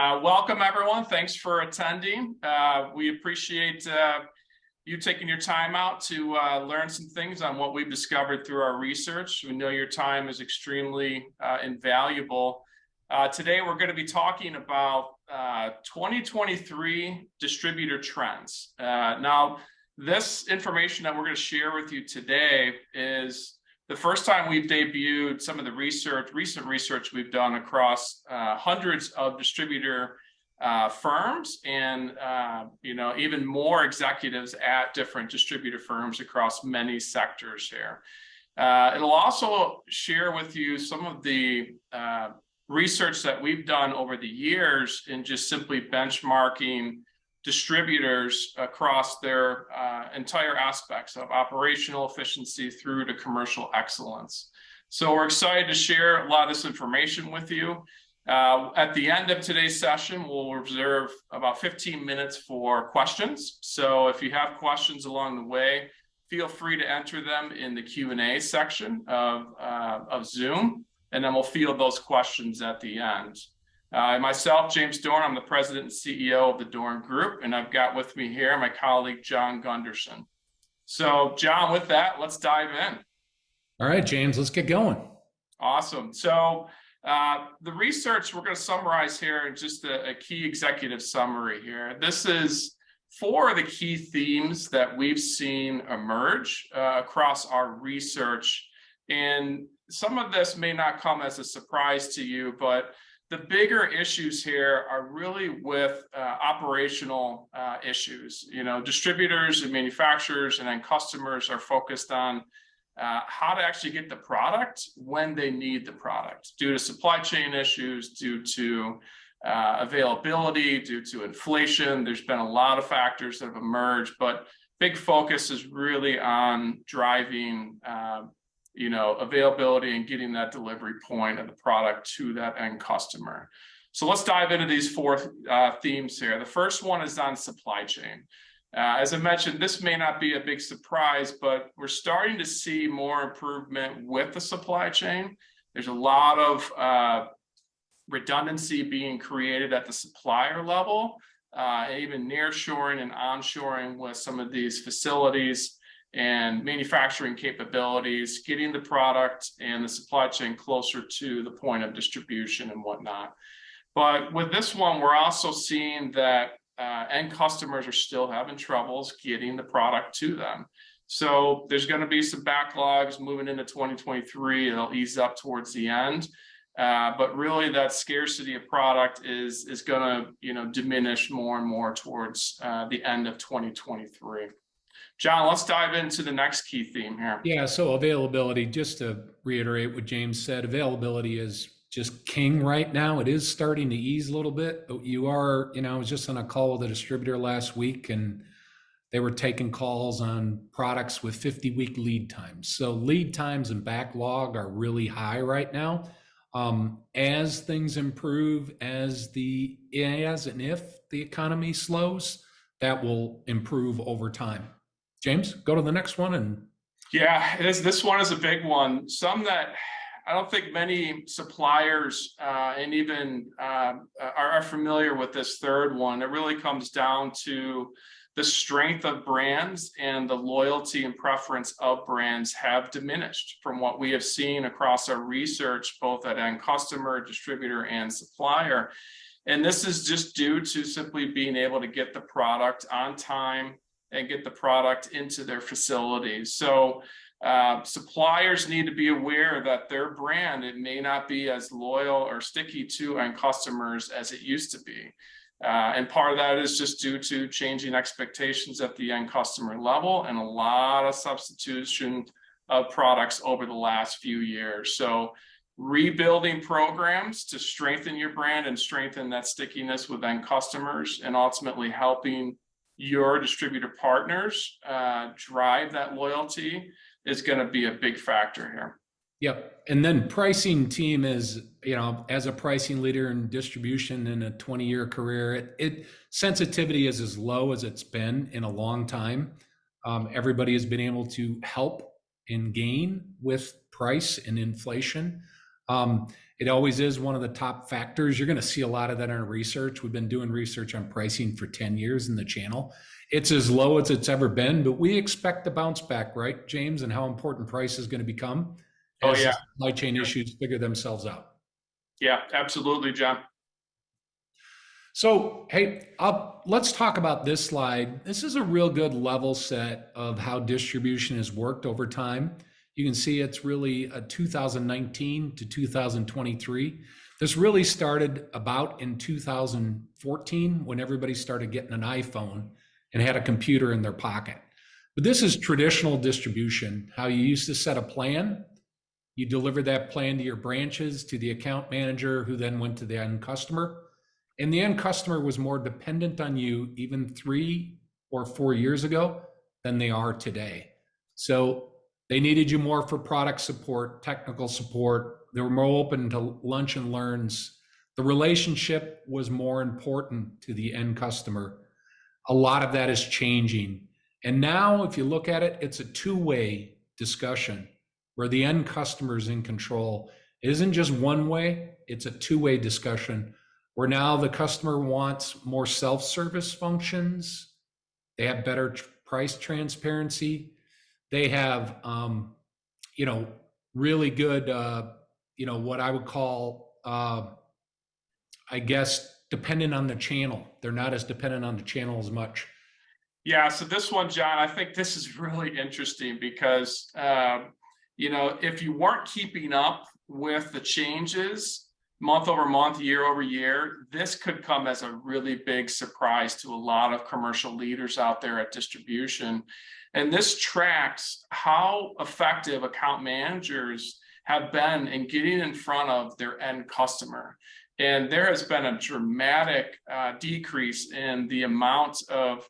Welcome, everyone. Thanks for attending. We appreciate you taking your time out to learn some things on what we've discovered through our research. We know your time is extremely invaluable. Today, we're going to be talking about 2023 distributor trends. Now, this information that we're going to share with you today is the first time we've debuted some of the recent research we've done across hundreds of distributor firms and even more executives at different distributor firms across many sectors here. It'll also share with you some of the research that we've done over the years in just simply benchmarking distributors across their entire aspects of operational efficiency through to commercial excellence. So we're excited to share a lot of this information with you. At the end of today's session, we'll reserve about 15 minutes for questions. So if you have questions along the way, feel free to enter them in the Q&A section of Zoom, and then we'll field those questions at the end. Myself, James Dorn, I'm the president and CEO of the Dorn Group, and I've got with me here my colleague, John Gunderson. So, John, with that, let's dive in. All right, James, let's get going. Awesome. So, the research we're going to summarize here in just a key executive summary here. This is 4 of the key themes that we've seen emerge across our research. And some of this may not come as a surprise to you, but the bigger issues here are really with operational issues. You know, distributors and manufacturers and then customers are focused on how to actually get the product when they need the product due to supply chain issues, due to availability, due to inflation. There's been a lot of factors that have emerged, but big focus is really on driving availability and getting that delivery point of the product to that end customer. So let's dive into these 4 themes here. The first one is on supply chain. As I mentioned, this may not be a big surprise, but we're starting to see more improvement with the supply chain. There's a lot of redundancy being created at the supplier level, even nearshoring and onshoring with some of these facilities and manufacturing capabilities, getting the product and the supply chain closer to the point of distribution and whatnot. But with this one, we're also seeing that end customers are still having troubles getting the product to them. So there's going to be some backlogs moving into 2023. It'll ease up towards the end. But really that scarcity of product is going to diminish more and more towards the end of 2023. John, let's dive into the next key theme here. Yeah, so availability, just to reiterate what James said, availability is just king right now. It is starting to ease a little bit, but I was just on a call with a distributor last week and they were taking calls on products with 50-week lead times. So lead times and backlog are really high right now. As things improve, as and if the economy slows, that will improve over time. James, go to the next one. Yeah, this one is a big one. Some that I don't think many suppliers and even are familiar with this third one. It really comes down to the strength of brands and the loyalty and preference of brands have diminished from what we have seen across our research, both at end customer, distributor, and supplier. And this is just due to simply being able to get the product on time and get the product into their facilities. So suppliers need to be aware that their brand, it may not be as loyal or sticky to end customers as it used to be. And part of that is just due to changing expectations at the end customer level and a lot of substitution of products over the last few years. So rebuilding programs to strengthen your brand and strengthen that stickiness with end customers and ultimately helping your distributor partners drive that loyalty is going to be a big factor here. Yep. And then pricing team is, as a pricing leader in distribution in a 20-year career, sensitivity is as low as it's been in a long time. Everybody has been able to help and gain with price and inflation. It always is one of the top factors. You're going to see a lot of that in our research. We've been doing research on pricing for 10 years in the channel. It's as low as it's ever been, but we expect to bounce back, right, James, and how important price is going to become Oh, as yeah. the supply chain issues figure themselves out. Yeah, absolutely, John. So, hey, let's talk about this slide. This is a real good level set of how distribution has worked over time. You can see it's really a 2019 to 2023. This really started about in 2014 when everybody started getting an iPhone and had a computer in their pocket. But this is traditional distribution, how you used to set a plan. You deliver that plan to your branches, to the account manager, who then went to the end customer. And the end customer was more dependent on you even 3 or 4 years ago than they are today. So they needed you more for product support, technical support. They were more open to lunch and learns. The relationship was more important to the end customer. A lot of that is changing. And now, if you look at it, it's a two-way discussion where the end customer is in control. It isn't just one way, it's a two-way discussion where now the customer wants more self-service functions. They have better price transparency. They have, really good, what I would call, I guess, dependent on the channel. They're not as dependent on the channel as much. Yeah, so this one, John, I think this is really interesting because, if you weren't keeping up with the changes month over month, year over year, this could come as a really big surprise to a lot of commercial leaders out there at distribution. And this tracks how effective account managers have been in getting in front of their end customer. And there has been a dramatic decrease in the amount of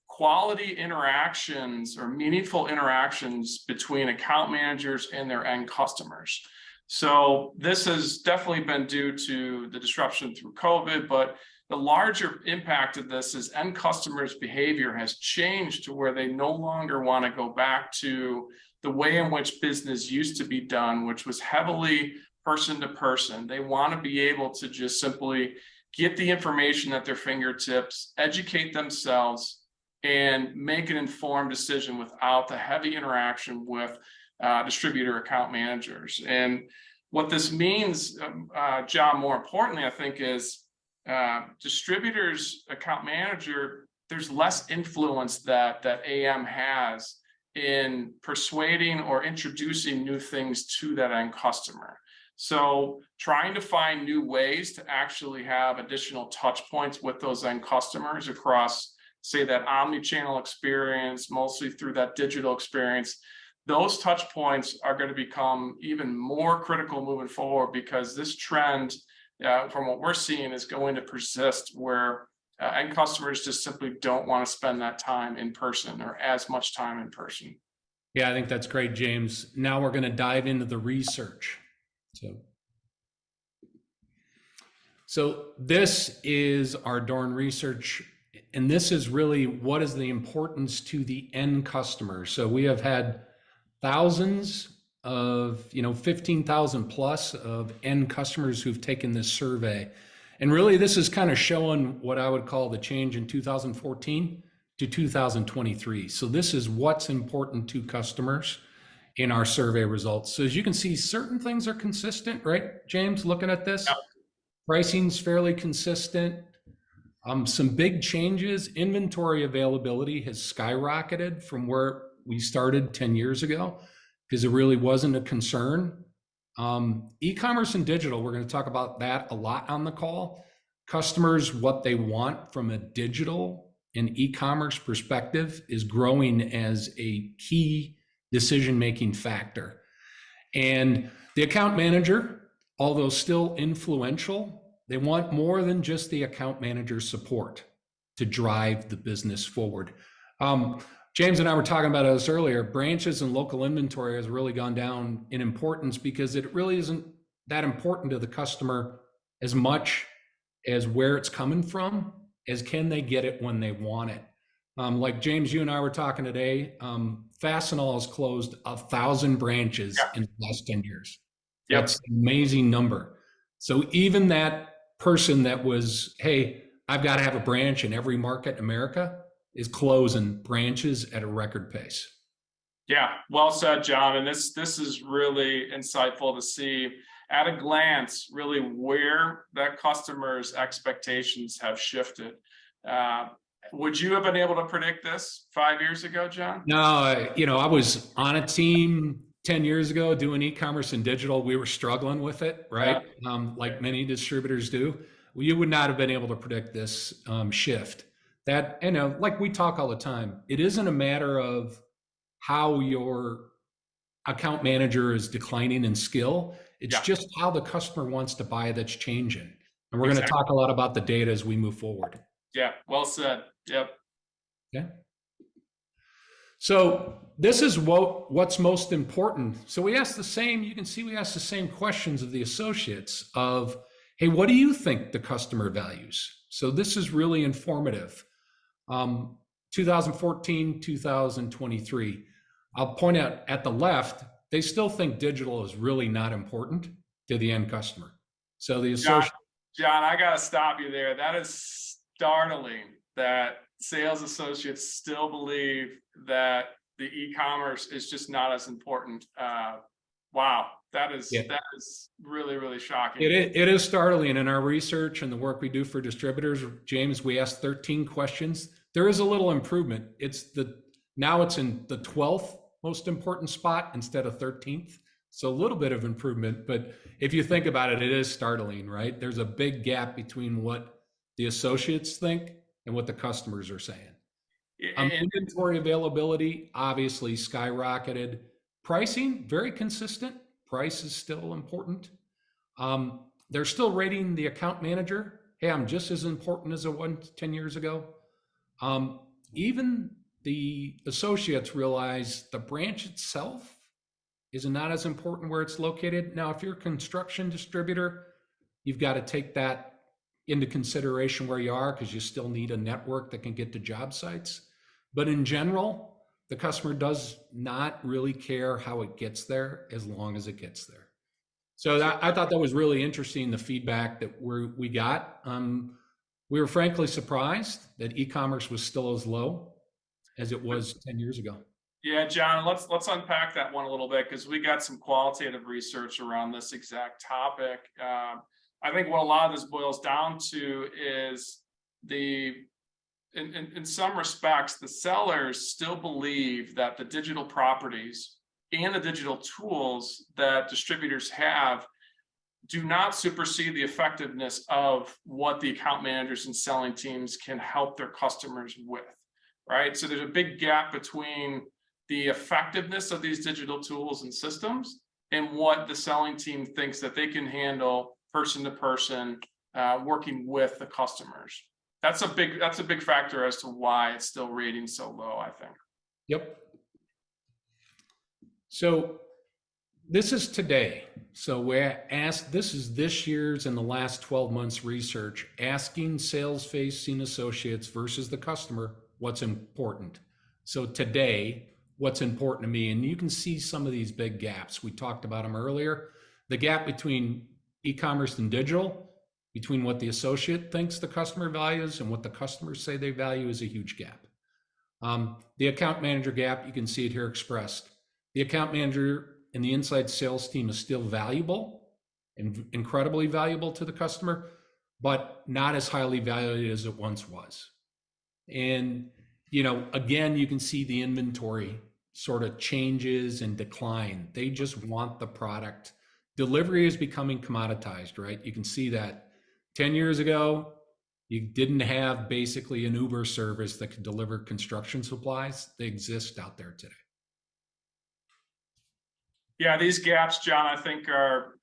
quality interactions or meaningful interactions between account managers and their end customers. So this has definitely been due to the disruption through COVID, but the larger impact of this is end customers' behavior has changed to where they no longer want to go back to the way in which business used to be done, which was heavily person to person. They want to be able to just simply get the information at their fingertips, educate themselves, and make an informed decision without the heavy interaction with distributor account managers. And what this means, John, more importantly, I think, is distributors account manager, there's less influence that AM has in persuading or introducing new things to that end customer. So trying to find new ways to actually have additional touch points with those end customers across, say, that omni-channel experience, mostly through that digital experience, those touch points are going to become even more critical moving forward, because this trend, from what we're seeing, is going to persist where end customers just simply don't want to spend that time in person, or as much time in person. Yeah, I think that's great, James. Now we're going to dive into the research. So this is our Dorn research, and this is really what is the importance to the end customer. So we have had thousands of, 15,000 plus of end customers who've taken this survey. And really, this is kind of showing what I would call the change in 2014 to 2023. So this is what's important to customers in our survey results. So as you can see, certain things are consistent, right, James, looking at this? Yep. Pricing's fairly consistent. Some big changes. Inventory availability has skyrocketed from where we started 10 years ago, because it really wasn't a concern. E-commerce and digital, we're going to talk about that a lot on the call. Customers, what they want from a digital and e-commerce perspective is growing as a key decision-making factor. And the account manager, although still influential, they want more than just the account manager support to drive the business forward. James and I were talking about this earlier. Branches and local inventory has really gone down in importance because it really isn't that important to the customer as much as where it's coming from, as can they get it when they want it. Like James, you and I were talking today, Fastenal has closed 1,000 branches in the last 10 years. Yep. That's an amazing number. So even that person that was, hey, I've got to have a branch in every market in America, is closing branches at a record pace. Yeah, well said, John. And this is really insightful to see at a glance really where that customer's expectations have shifted. Would you have been able to predict this 5 years ago, John? No, I was on a team 10 years ago doing e-commerce and digital. We were struggling with it, Yeah. right? Like many distributors do. Well, you would not have been able to predict this shift. That, like we talk all the time, it isn't a matter of how your account manager is declining in skill. It's Yeah, just how the customer wants to buy that's changing. And we're going to exactly. talk a lot about the data as we move forward. Yeah, well said. Yep. Okay. So this is what's most important. So we ask the same, you can see we ask the same questions of the associates of, hey, what do you think the customer values? So this is really informative. 2014, 2023. I'll point out at the left, they still think digital is really not important to the end customer. So the associate. John, I got to stop you there. That is startling that sales associates still believe that the e-commerce is just not as important. Wow, that is really, really shocking. It is startling. In our research and the work we do for distributors, James, we asked 13 questions. There is a little improvement. Now it's in the 12th most important spot instead of 13th. So a little bit of improvement, but if you think about it, it is startling, right? There's a big gap between what the associates think and what the customers are saying. Inventory availability obviously skyrocketed. Pricing, very consistent. Price is still important. They're still rating the account manager. Hey, I'm just as important as I was 10 years ago. Even the associates realize the branch itself is not as important where it's located. Now, if you're a construction distributor, you've got to take that into consideration where you are, because you still need a network that can get to job sites. But in general, the customer does not really care how it gets there as long as it gets there. So I thought that was really interesting, the feedback that we got. We were frankly surprised that e-commerce was still as low as it was 10 years ago. Yeah, John, let's unpack that one a little bit, because we got some qualitative research around this exact topic. I think what a lot of this boils down to is in some respects, the sellers still believe that the digital properties and the digital tools that distributors have do not supersede the effectiveness of what the account managers and selling teams can help their customers with, right? So there's a big gap between the effectiveness of these digital tools and systems and what the selling team thinks that they can handle person to person, working with the customers. That's a big factor as to why it's still rating so low, I think. Yep. So this is today. So this is this year's and the last 12 months research, asking sales facing associates versus the customer, what's important. So today, what's important to me, and you can see some of these big gaps. We talked about them earlier. The gap between e-commerce and digital, between what the associate thinks the customer values and what the customers say they value, is a huge gap. The account manager gap, you can see it here expressed. The account manager and the inside sales team is still valuable and incredibly valuable to the customer, but not as highly valued as it once was. And again, you can see the inventory sort of changes and decline. They just want the product. Delivery is becoming commoditized, right? You can see that 10 years ago, you didn't have basically an Uber service that could deliver construction supplies. They exist out there today. Yeah, these gaps, John, I think are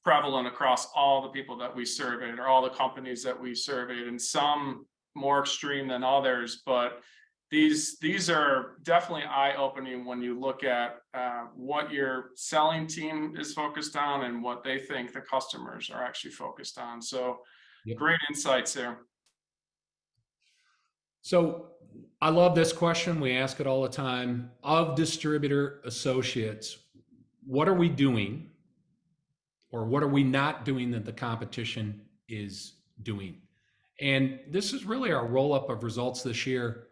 prevalent across all the people that we surveyed, or all the companies that we surveyed, and some more extreme than others. But these are definitely eye-opening when you look at what your selling team is focused on and what they think the customers are actually focused on. So yep. Great insights there. So I love this question. We ask it all the time. Of distributor associates, what are we doing or what are we not doing that the competition is doing? And this is really our roll up of results this year.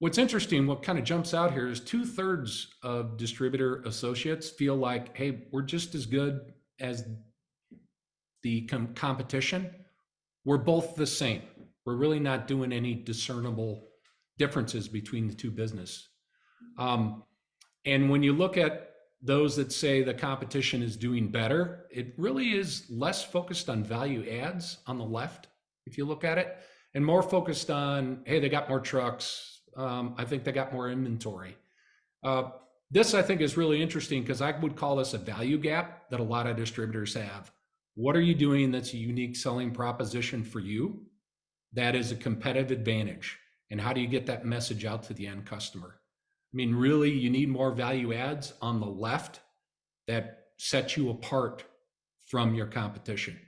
What's interesting, what kind of jumps out here is 2/3 of distributor associates feel like, hey, we're just as good as the competition. We're both the same. We're really not doing any discernible differences between the two business. And when you look at those that say the competition is doing better, it really is less focused on value adds on the left, if you look at it, and more focused on, hey, they got more trucks. I think they got more inventory. This, I think, is really interesting because I would call this a value gap that a lot of distributors have. What are you doing that's a unique selling proposition for you that is a competitive advantage? And how do you get that message out to the end customer? I mean, really, you need more value adds on the left that set you apart from your competition.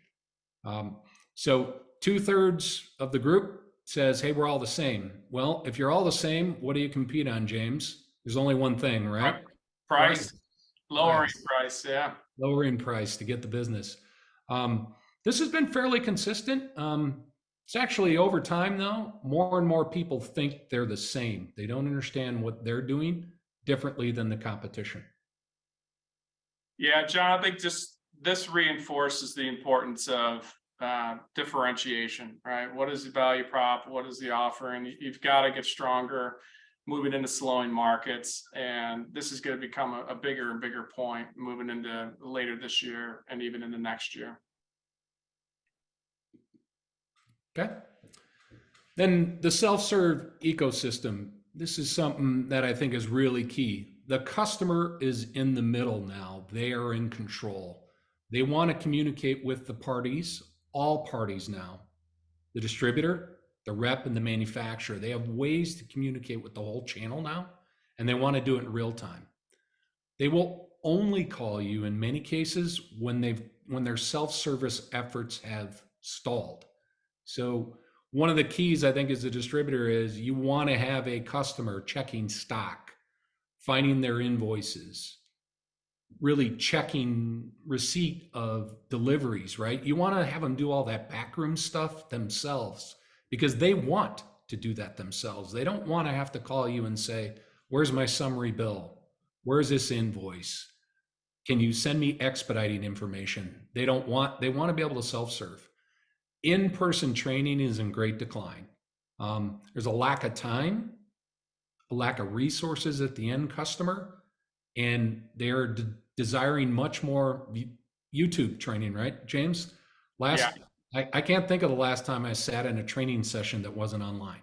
So 2/3 of the group says, hey, we're all the same. Well, if you're all the same, what do you compete on, James? There's only one thing, right? Price. Lowering price, yeah. Lowering price to get the business. This has been fairly consistent. It's actually over time, though, more and more people think they're the same. They don't understand what they're doing differently than the competition. Yeah, John, I think just this reinforces the importance of differentiation, right? What is the value prop? What is the offering? You've got to get stronger moving into slowing markets. And this is going to become a bigger and bigger point moving into later this year and even into next year. Okay. Then the self-serve ecosystem. This is something that I think is really key. The customer is in the middle now. They are in control. They want to communicate with the parties, all parties now. The distributor, the rep, and the manufacturer. They have ways to communicate with the whole channel now, and they want to do it in real time. They will only call you in many cases when their self-service efforts have stalled. So one of the keys, I think, as a distributor is you want to have a customer checking stock, finding their invoices, really checking receipt of deliveries, right? You want to have them do all that backroom stuff themselves because they want to do that themselves. They don't want to have to call you and say, where's my summary bill? Where's this invoice? Can you send me expediting information? They want to be able to self-serve. In-person training is in great decline. There's a lack of time, a lack of resources at the end customer, and they're desiring much more YouTube training, right, James? I can't think of the last time I sat in a training session that wasn't online.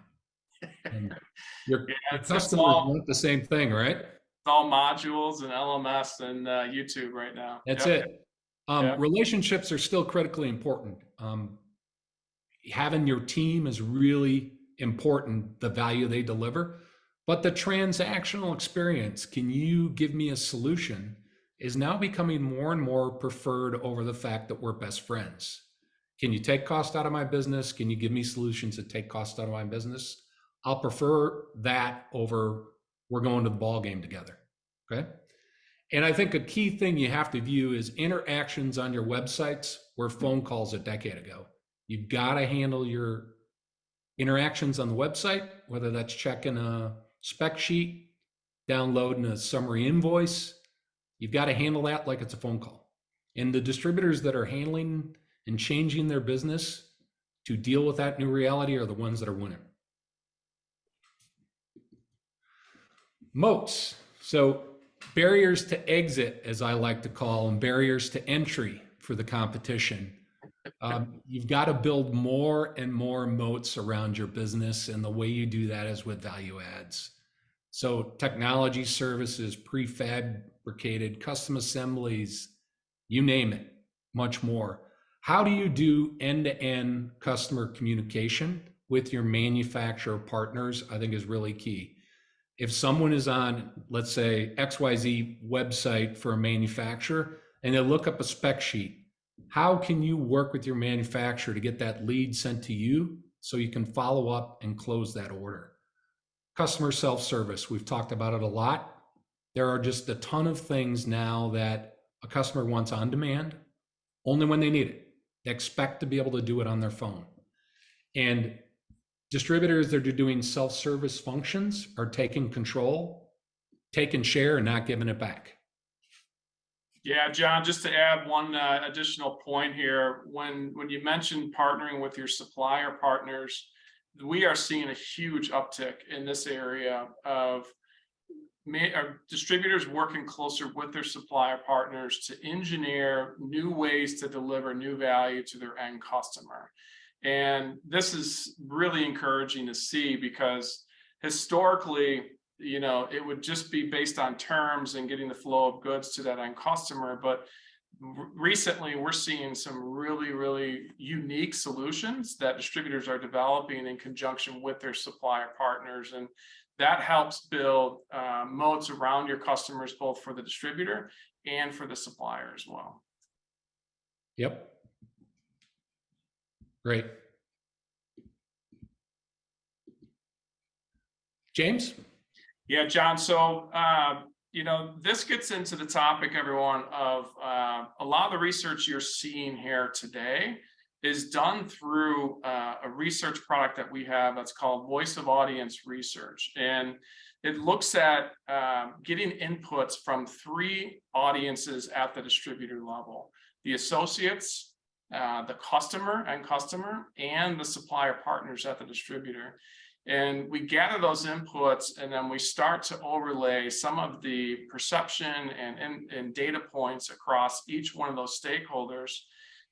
And your customers want the same thing, right? It's all modules and LMS and YouTube right now. That's it. Relationships are still critically important. Having your team is really important, the value they deliver, but the transactional experience, can you give me a solution, is now becoming more and more preferred over the fact that we're best friends. Can you take cost out of my business? Can you give me solutions that take cost out of my business? I'll prefer that over we're going to the ball game together, okay? And I think a key thing you have to view is interactions on your websites were phone calls a decade ago. You've got to handle your interactions on the website, whether that's checking a spec sheet, downloading a summary invoice. You've got to handle that like it's a phone call. And the distributors that are handling and changing their business to deal with that new reality are the ones that are winning. Moats. So barriers to exit, as I like to call them, barriers to entry for the competition. You've got to build more and more moats around your business, and the way you do that is with value adds. So technology services, prefabricated, custom assemblies, you name it, much more. How do you do end-to-end customer communication with your manufacturer partners, I think is really key. If someone is on, let's say, XYZ website for a manufacturer, and they look up a spec sheet, how can you work with your manufacturer to get that lead sent to you so you can follow up and close that order? Customer self-service, we've talked about it a lot. There are just a ton of things now that A customer wants on demand only when they need it. They expect to be able to do it on their phone. And distributors that are doing self-service functions are taking control, taking share, and not giving it back. Yeah, John, just to add one additional point here, when you mentioned partnering with your supplier partners, we are seeing a huge uptick in this area of distributors working closer with their supplier partners to engineer new ways to deliver new value to their end customer. And this is really encouraging to see, because historically, it would just be based on terms and getting the flow of goods to that end customer. But recently, we're seeing some really, really unique solutions that distributors are developing in conjunction with their supplier partners. And that helps build moats around your customers, both for the distributor and for the supplier as well. Yep. Great. James? Yeah, John. So, this gets into the topic, everyone, of a lot of the research you're seeing here today is done through a research product that we have that's called Voice of Audience Research. And it looks at getting inputs from 3 audiences at the distributor level: the associates, the customer, and the supplier partners at the distributor. And we gather those inputs, and then we start to overlay some of the perception and data points across each one of those stakeholders.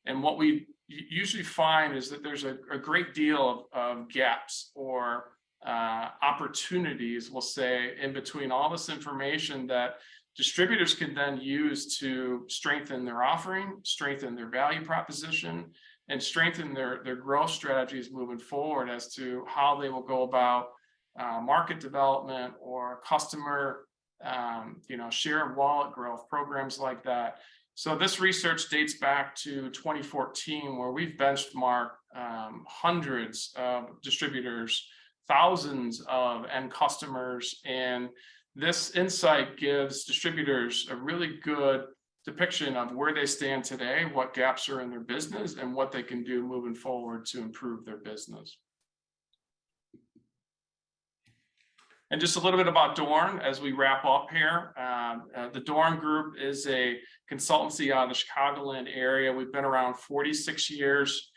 And what we usually find is that there's a great deal of gaps or opportunities, we'll say, in between all this information that distributors can then use to strengthen their offering, strengthen their value proposition, and strengthen their growth strategies moving forward as to how they will go about market development or customer, share of wallet growth, programs like that. So this research dates back to 2014, where we've benchmarked hundreds of distributors, thousands of end customers, and this insight gives distributors a really good depiction of where they stand today, what gaps are in their business, and what they can do moving forward to improve their business. And just a little bit about Dorn as we wrap up here. The Dorn Group is a consultancy out of the Chicagoland area. We've been around 46 years.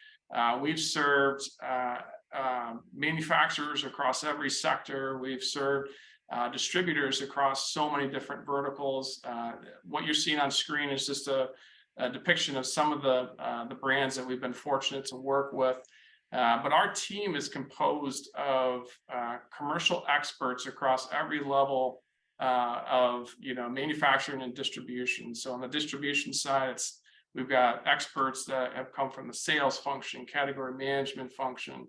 We've served manufacturers across every sector. We've served distributors across so many different verticals. What you're seeing on screen is just a depiction of some of the brands that we've been fortunate to work with. But our team is composed of commercial experts across every level of manufacturing and distribution. So on the distribution side, we've got experts that have come from the sales function, category management function,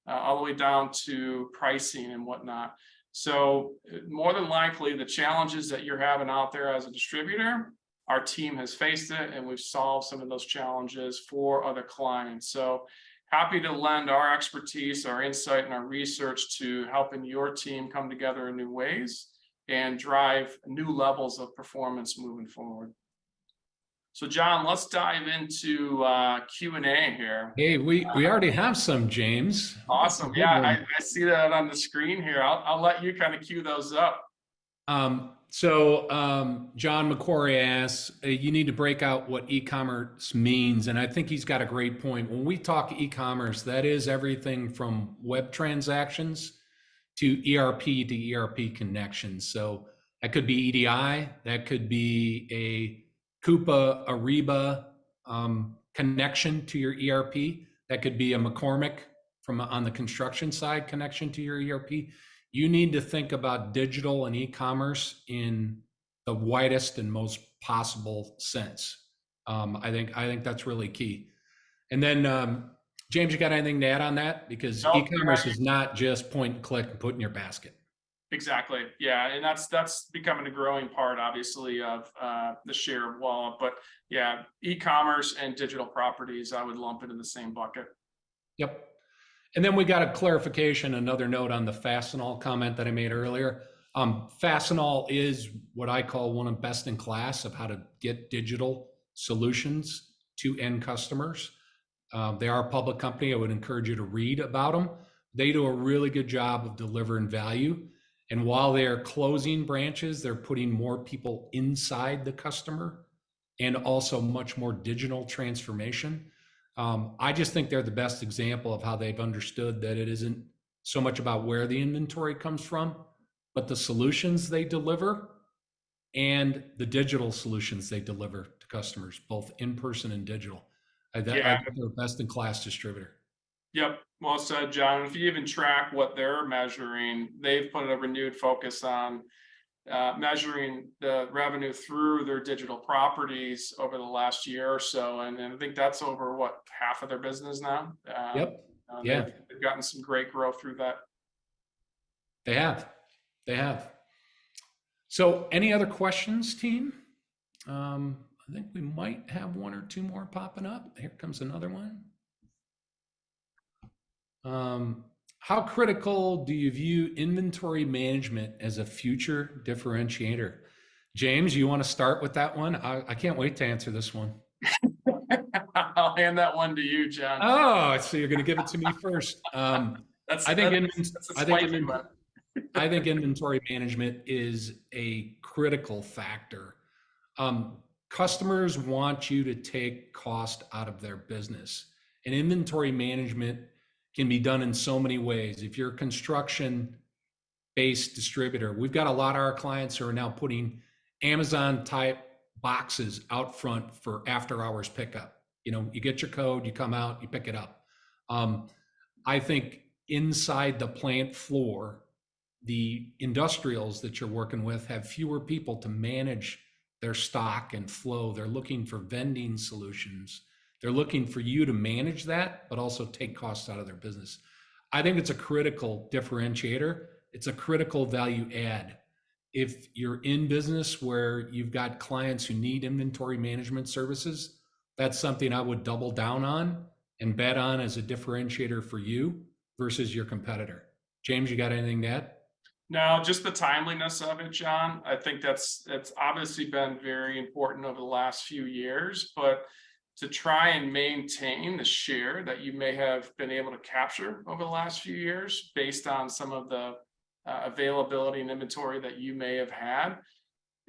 all the way down to pricing and whatnot. So more than likely, the challenges that you're having out there as a distributor, our team has faced it, and we've solved some of those challenges for other clients. So happy to lend our expertise, our insight, and our research to helping your team come together in new ways and drive new levels of performance moving forward. So John, let's dive into Q&A here. Hey, we already have some, James. Awesome. Yeah, I see that on the screen here. I'll let you kind of cue those up. John McQuarrie asks, you need to break out what e-commerce means. And I think he's got a great point. When we talk e-commerce, that is everything from web transactions to ERP connections. So that could be EDI, that could be a Coupa, Ariba connection to your ERP. That could be a McCormick on the construction side connection to your ERP. You need to think about digital and e-commerce in the widest and most possible sense. I think that's really key. And then, James, you got anything to add on that? Because e-commerce is not just point and click and put in your basket. Exactly. Yeah, and that's becoming a growing part, obviously, of the share of wallet. But yeah, e-commerce and digital properties, I would lump into the same bucket. Yep. And then we got a clarification, another note on the Fastenal comment that I made earlier. Fastenal is what I call one of best in class of how to get digital solutions to end customers. They are a public company. I would encourage you to read about them. They do a really good job of delivering value. And while they are closing branches, they're putting more people inside the customer and also much more digital transformation. I just think they're the best example of how they've understood that it isn't so much about where the inventory comes from, but the solutions they deliver and the digital solutions they deliver to customers, both in person and digital. I think Yeah. they're a best in class distributor. Yep. Well said, John. If you even track what they're measuring, they've put a renewed focus on measuring the revenue through their digital properties over the last year or so. And I think that's over what, half of their business now. Yep. Yeah, they've gotten some great growth through that. they have. They have. So, any other questions, team? I think we might have one or two more popping up. Here comes another one. How critical do you view inventory management as a future differentiator? James, you want to start with that one? I can't wait to answer this one. I'll hand that one to you, John. Oh, so you're going to give it to me first. I think inventory management is a critical factor. Customers want you to take cost out of their business, and inventory management can be done in so many ways. If you're a construction-based distributor, we've got a lot of our clients who are now putting Amazon-type boxes out front for after-hours pickup. You know, you get your code, you come out, you pick it up. I think inside the plant floor, the industrials that you're working with have fewer people to manage their stock and flow. They're looking for vending solutions. They're looking for you to manage that, but also take costs out of their business. I think it's a critical differentiator. It's a critical value add. If you're in business where you've got clients who need inventory management services, that's something I would double down on and bet on as a differentiator for you versus your competitor. James, you got anything to add? No, just the timeliness of it, John. I think that's obviously been very important over the last few years, but to try and maintain the share that you may have been able to capture over the last few years based on some of the availability and inventory that you may have had,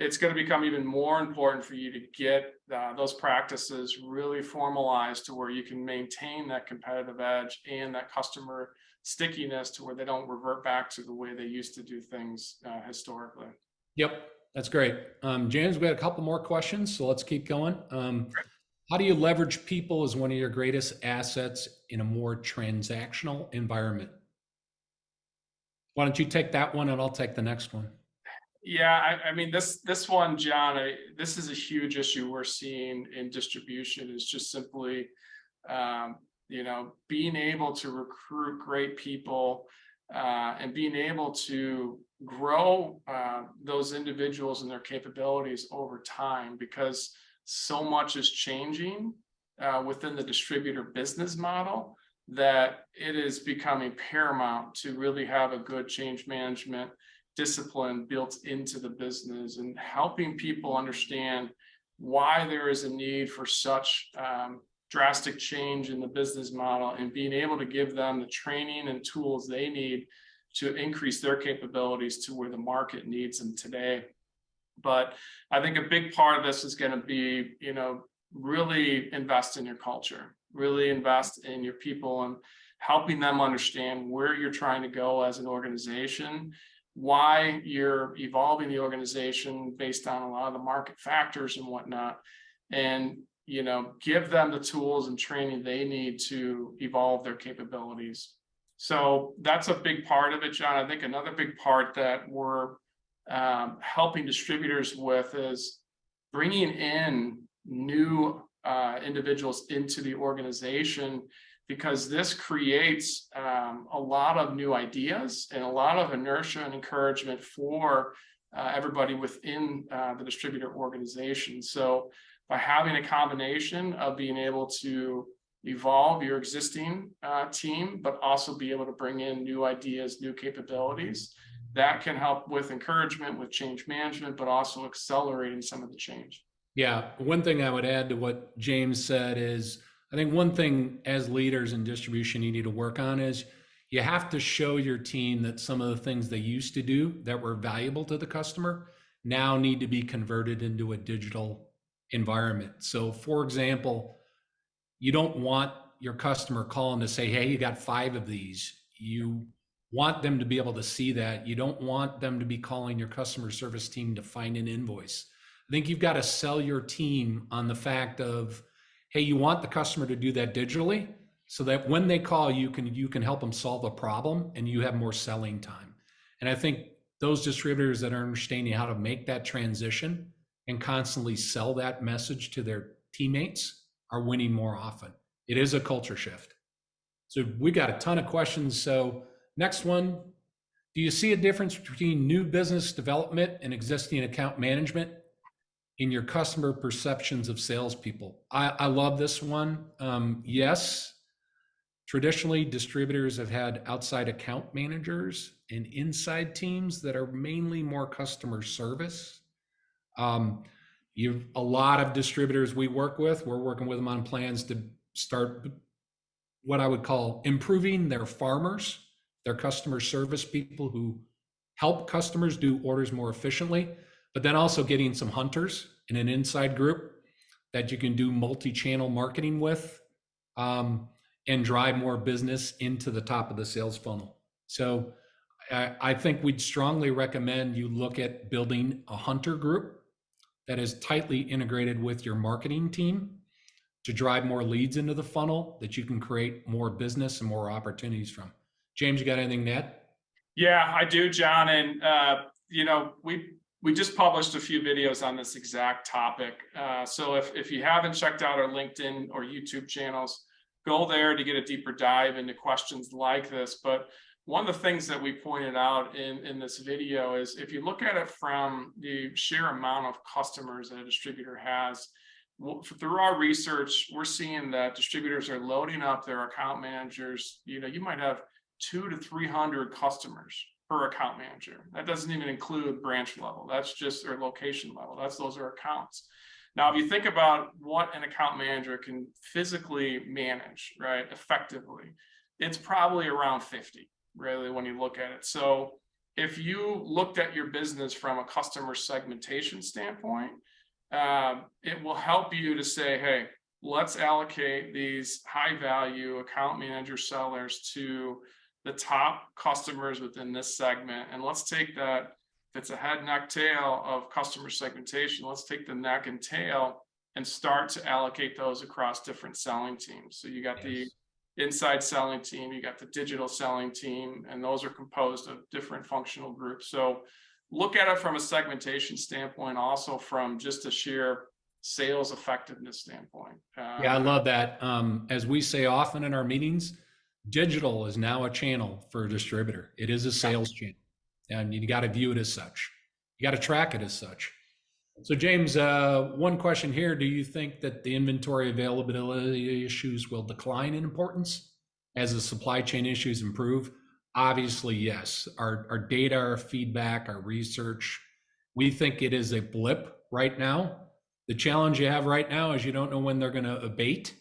it's going to become even more important for you to get those practices really formalized to where you can maintain that competitive edge and that customer stickiness to where they don't revert back to the way they used to do things historically. Yep, that's great. James, we got a couple more questions, so let's keep going. How do you leverage people as one of your greatest assets in a more transactional environment? Why don't you take that one and I'll take the next one. Yeah, I mean, this one, John, this is a huge issue we're seeing in distribution is just simply, being able to recruit great people and being able to grow those individuals and their capabilities over time, because so much is changing within the distributor business model that it is becoming paramount to really have a good change management discipline built into the business and helping people understand why there is a need for such drastic change in the business model and being able to give them the training and tools they need to increase their capabilities to where the market needs them today. But I think a big part of this is going to be, really invest in your culture, really invest in your people and helping them understand where you're trying to go as an organization, why you're evolving the organization based on a lot of the market factors and whatnot, and give them the tools and training they need to evolve their capabilities. So that's a big part of it, John. I think another big part that we're helping distributors with is bringing in new individuals into the organization, because this creates a lot of new ideas and a lot of inertia and encouragement for everybody within the distributor organization. So by having a combination of being able to evolve your existing team, but also be able to bring in new ideas, new capabilities, that can help with encouragement, with change management, but also accelerating some of the change. Yeah, one thing I would add to what James said is I think one thing as leaders in distribution you need to work on is you have to show your team that some of the things they used to do that were valuable to the customer now need to be converted into a digital environment. So, for example, you don't want your customer calling to say, hey, you got 5 of these. You want them to be able to see that. You don't want them to be calling your customer service team to find an invoice. I think you've got to sell your team on the fact of, hey, you want the customer to do that digitally so that when they call, you can help them solve a problem and you have more selling time. And I think those distributors that are understanding how to make that transition and constantly sell that message to their teammates are winning more often. It is a culture shift. So we got a ton of questions. So next one, do you see a difference between new business development and existing account management in your customer perceptions of salespeople? I love this one. Yes, traditionally distributors have had outside account managers and inside teams that are mainly more customer service. A lot of distributors we work with, we're working with them on plans to start what I would call improving their farmers, their customer service people who help customers do orders more efficiently, but then also getting some hunters in an inside group that you can do multi-channel marketing with, and drive more business into the top of the sales funnel. So I think we'd strongly recommend you look at building a hunter group that is tightly integrated with your marketing team to drive more leads into the funnel that you can create more business and more opportunities from. James, you got anything to add? Yeah, I do, John. And, we just published a few videos on this exact topic. So if you haven't checked out our LinkedIn or YouTube channels, go there to get a deeper dive into questions like this. But one of the things that we pointed out in this video is if you look at it from the sheer amount of customers that a distributor has, through our research, we're seeing that distributors are loading up their account managers. You might have 200 to 300 customers per account manager. That doesn't even include branch level. That's just or location level. Those are accounts. Now, if you think about what an account manager can physically manage, right, effectively, it's probably around 50, really, when you look at it. So if you looked at your business from a customer segmentation standpoint, it will help you to say, hey, let's allocate these high value account manager sellers to the top customers within this segment. And let's take that, if it's a head, neck, tail of customer segmentation, let's take the neck and tail and start to allocate those across different selling teams. So you got the inside selling team, you got the digital selling team, and those are composed of different functional groups. So look at it from a segmentation standpoint, also from just a sheer sales effectiveness standpoint. Yeah, I love that. As we say often in our meetings, digital is now a channel for a distributor. It is a sales channel, and you got to view it as such. You got to track it as such. So James, one question here. Do you think that the inventory availability issues will decline in importance as the supply chain issues improve? Obviously, yes. Our data, our feedback, our research, we think it is a blip right now. The challenge you have right now is you don't know when they're going to abate.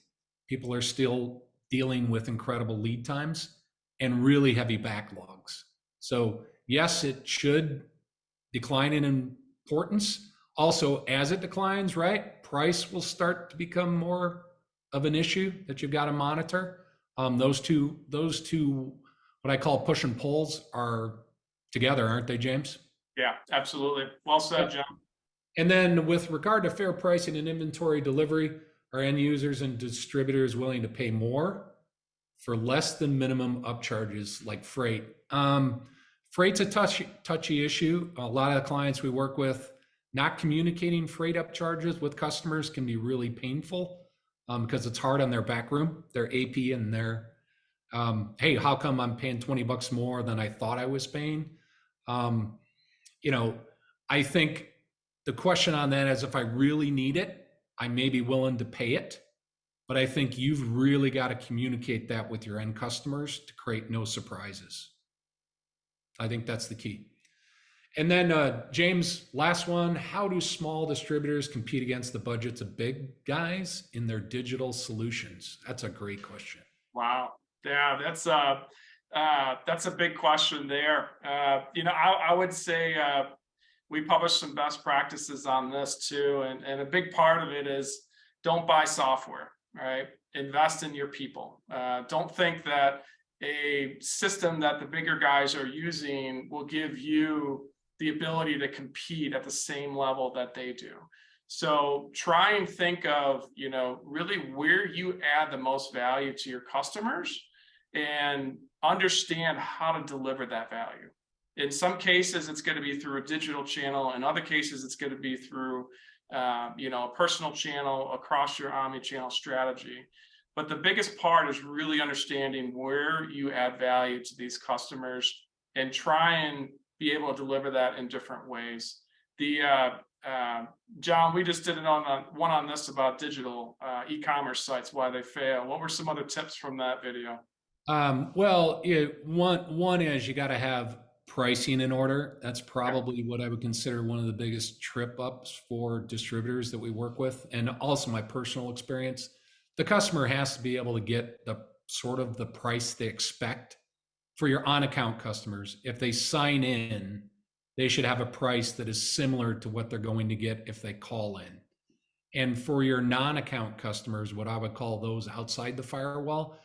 People are still dealing with incredible lead times and really heavy backlogs. So yes, it should decline in importance. Also, as it declines, right, price will start to become more of an issue that you've got to monitor. Those two, what I call push and pulls, are together, aren't they, James? Yeah, absolutely. Well said, John. And then with regard to fair pricing and inventory delivery, are end users and distributors willing to pay more for less than minimum upcharges like freight? Freight's a touchy issue. A lot of the clients we work with, not communicating freight upcharges with customers can be really painful because it's hard on their back room, their AP and their, hey, how come I'm paying $20 more than I thought I was paying? I think the question on that is if I really need it, I may be willing to pay it, but I think you've really got to communicate that with your end customers to create no surprises. I think that's the key. And then James, last one, how do small distributors compete against the budgets of big guys in their digital solutions? That's a great question. Wow. Yeah, that's a big question there. I would say we published some best practices on this too, and a big part of it is don't buy software, right? Invest in your people. Don't think that a system that the bigger guys are using will give you the ability to compete at the same level that they do. So try and think of, really where you add the most value to your customers and understand how to deliver that value. In some cases, it's going to be through a digital channel. In other cases, it's going to be through, a personal channel across your omni-channel strategy. But the biggest part is really understanding where you add value to these customers and try and be able to deliver that in different ways. John, we just did one on this about digital e-commerce sites, why they fail. What were some other tips from that video? One is you got to have pricing in order. That's probably what I would consider one of the biggest trip ups for distributors that we work with. And also my personal experience, the customer has to be able to get the sort of the price they expect. For your on-account customers, if they sign in, they should have a price that is similar to what they're going to get if they call in. And for your non-account customers, what I would call those outside the firewall,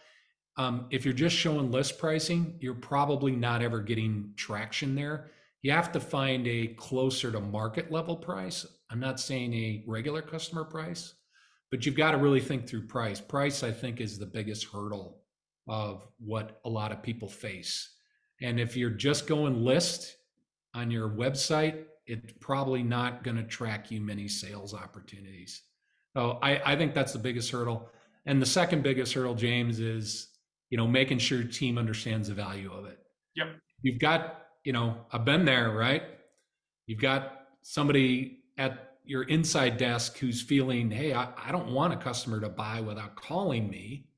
if you're just showing list pricing, you're probably not ever getting traction there. You have to find a closer to market level price. I'm not saying a regular customer price, but you've got to really think through price. Price, I think, is the biggest hurdle of what a lot of people face. And if you're just going list on your website, it's probably not going to track you many sales opportunities. So I think that's the biggest hurdle. And the second biggest hurdle, James, is, making sure your team understands the value of it. Yep. You've got, I've been there, right? You've got somebody at your inside desk who's feeling, hey, I don't want a customer to buy without calling me.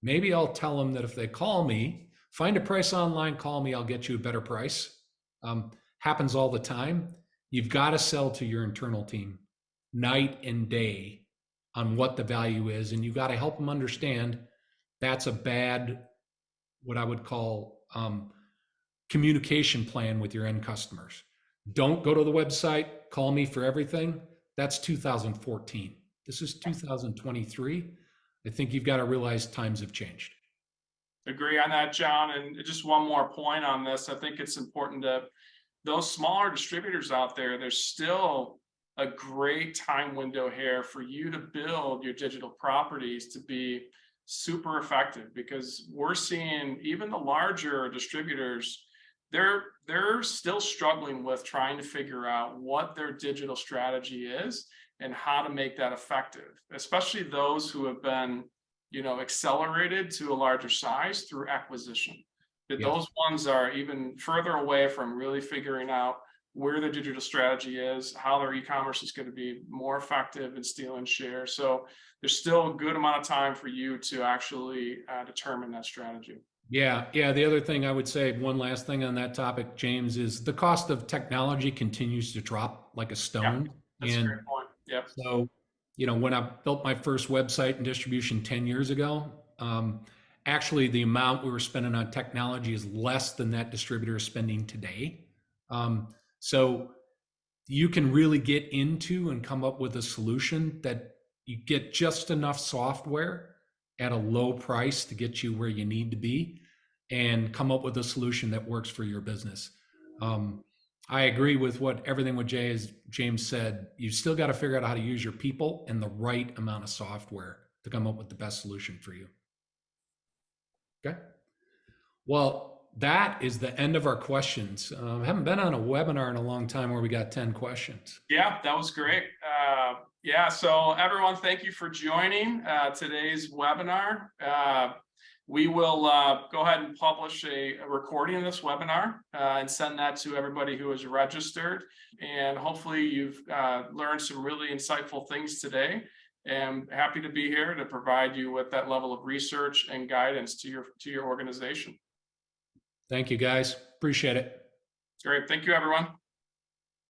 Maybe I'll tell them that if they call me, find a price online, call me, I'll get you a better price. Happens all the time. You've got to sell to your internal team night and day on what the value is. And you've got to help them understand that's a bad, what I would call communication plan with your end customers. Don't go to the website, call me for everything. That's 2014. This is 2023. I think you've got to realize times have changed. Agree on that, John. And just one more point on this. I think it's important to those smaller distributors out there, there's still a great time window here for you to build your digital properties to be super effective, because we're seeing even the larger distributors, they're still struggling with trying to figure out what their digital strategy is and how to make that effective, especially those who have been, accelerated to a larger size through acquisition. That Yes. Those ones are even further away from really figuring out where the digital strategy is, how their e-commerce is going to be more effective in stealing share. So there's still a good amount of time for you to actually determine that strategy. Yeah. The other thing I would say, one last thing on that topic, James, is the cost of technology continues to drop like a stone. That's a great point. Yep. So, when I built my first website and distribution 10 years ago, actually the amount we were spending on technology is less than that distributor is spending today. So you can really get into and come up with a solution that you get just enough software at a low price to get you where you need to be and come up with a solution that works for your business. I agree with everything what James said. You still got to figure out how to use your people and the right amount of software to come up with the best solution for you. Okay. Well, that is the end of our questions. I haven't been on a webinar in a long time where we got 10 questions. Yeah, that was great. So everyone, thank you for joining today's webinar. We will go ahead and publish a recording of this webinar and send that to everybody who is registered. And hopefully you've learned some really insightful things today. And happy to be here to provide you with that level of research and guidance to your organization. Thank you, guys. Appreciate it. Great. Thank you, everyone.